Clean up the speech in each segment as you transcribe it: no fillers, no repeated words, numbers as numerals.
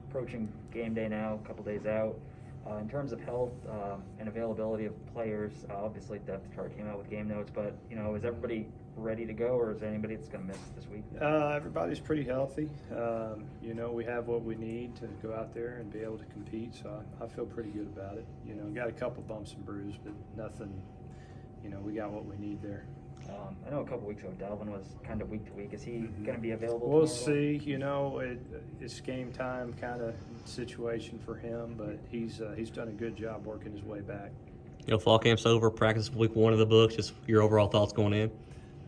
approaching game day now, a couple days out. In terms of health and availability of players, obviously depth chart came out with game notes, but is everybody ready to go, or is there anybody that's going to miss this week? Everybody's pretty healthy. We have what we need to go out there and be able to compete, so I feel pretty good about it. Got a couple bumps and bruises, but nothing, we got what we need there. I know a couple weeks ago Dalvin was kind of week to week. Is he going to be available? We'll see. It's game time kind of situation for him, but he's done a good job working his way back. Fall camp's over, practice week 1 of the books. Just your overall thoughts going in.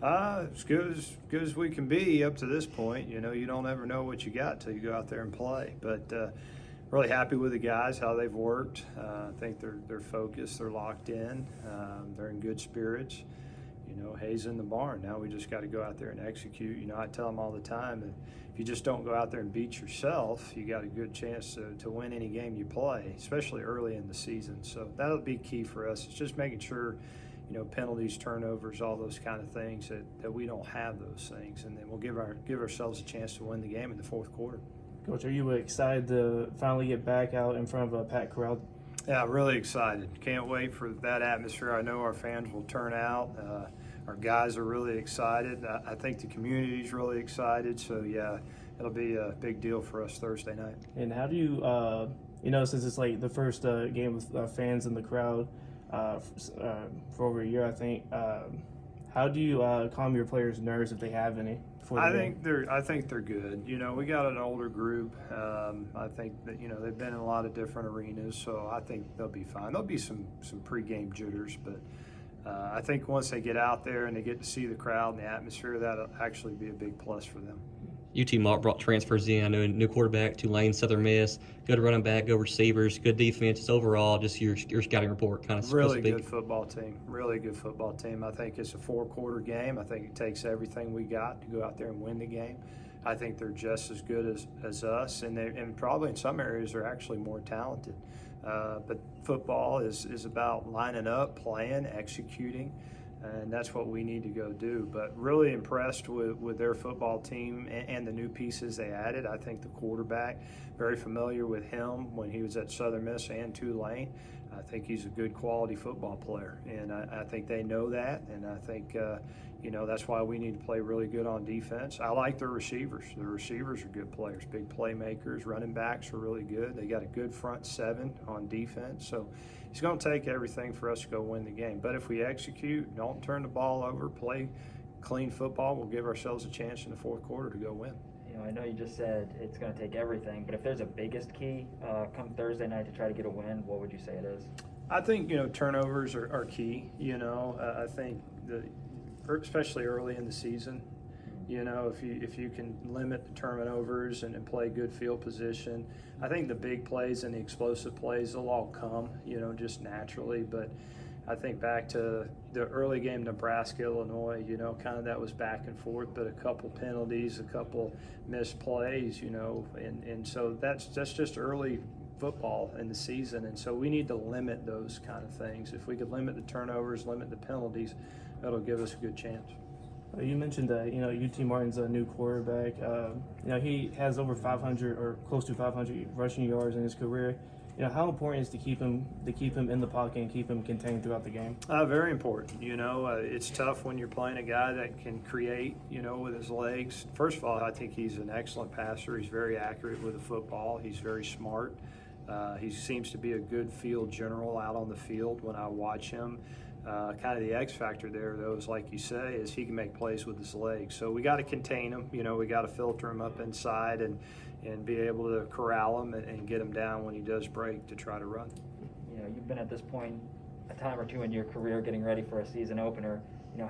As good as we can be up to this point. You don't ever know what you got till you go out there and play. But really happy with the guys, how they've worked. I think they're focused, they're locked in, they're in good spirits. Hay's in the barn. Now we just got to go out there and execute. I tell them all the time that if you just don't go out there and beat yourself, you got a good chance to win any game you play, especially early in the season. So that'll be key for us. It's just making sure, penalties, turnovers, all those kind of things, that we don't have those things, and then we'll give ourselves a chance to win the game in the fourth quarter. Coach, are you excited to finally get back out in front of a packed crowd? Yeah, really excited. Can't wait for that atmosphere. I know our fans will turn out. Our guys are really excited. I think the community's really excited. So, yeah, it'll be a big deal for us Thursday night. And how do you, since it's like the first game with fans in the crowd for over a year, I think, how do you calm your players' nerves if they have any? I think they're good. We got an older group. I think that they've been in a lot of different arenas, so I think they'll be fine. There'll be some pregame jitters, but I think once they get out there and they get to see the crowd and the atmosphere, that'll actually be a big plus for them. UT Mark brought transfers in. I know new quarterback, Tulane, Southern Miss, good running back, good receivers, good defense. Just overall, just your scouting report kind of. Really good football team. Really good football team. I think it's a 4-quarter game. I think it takes everything we got to go out there and win the game. I think they're just as good as us, and probably in some areas they're actually more talented. But football is about lining up, playing, executing, and that's what we need to go do. But really impressed with their football team and the new pieces they added. I think the quarterback, very familiar with him when he was at Southern Miss and Tulane. I think he's a good quality football player, and I think they know that, and I think that's why we need to play really good on defense. I like their receivers. The receivers are good players, big playmakers. Running backs are really good. They got a good front seven on defense, so it's going to take everything for us to go win the game. But if we execute, don't turn the ball over, play clean football, we'll give ourselves a chance in the fourth quarter to go win. I know you just said it's going to take everything, but if there's a biggest key come Thursday night to try to get a win, what would you say it is? I think, turnovers are key. I think especially early in the season, if you can limit the turnovers and play good field position, I think the big plays and the explosive plays will all come, just naturally. But I think back to the early game, Nebraska, Illinois, kind of that was back and forth, but a couple penalties, a couple missed plays, and so that's just early football in the season, and so we need to limit those kind of things. If we could limit the turnovers, limit the penalties, that'll give us a good chance. You mentioned that UT Martin's a new quarterback. He has over 500 or close to 500 rushing yards in his career. How important is to keep him in the pocket and keep him contained throughout the game? Very important. It's tough when you're playing a guy that can create, with his legs. First of all, I think he's an excellent passer. He's very accurate with the football. He's very smart. He seems to be a good field general out on the field when I watch him. Kind of the X factor there, though, is like you say, is he can make plays with his legs. So we got to contain him. We got to filter him up inside and be able to corral him and get him down when he does break to try to run. You've been at this point a time or two in your career getting ready for a season opener.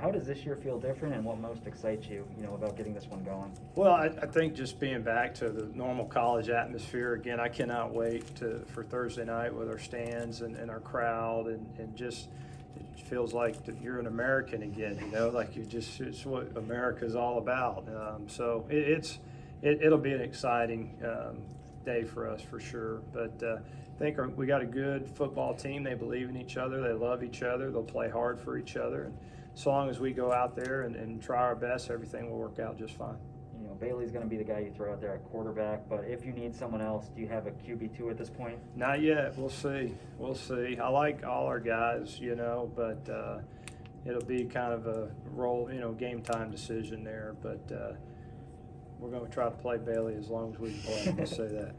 How does this year feel different, and what most excites you, about getting this one going? Well, I think just being back to the normal college atmosphere again. I cannot wait for Thursday night with our stands and our crowd, and just it feels like you're an American again. Like it's what America's all about. So it'll be an exciting day for us for sure. But I think we got a good football team. They believe in each other. They love each other. They'll play hard for each other. And as long as we go out there and try our best, everything will work out just fine. Bailey's going to be the guy you throw out there at quarterback, but if you need someone else, do you have a QB2 at this point? Not yet. We'll see. We'll see. I like all our guys, but it'll be kind of a game time decision there. But we're going to try to play Bailey as long as we can play. Let's say that.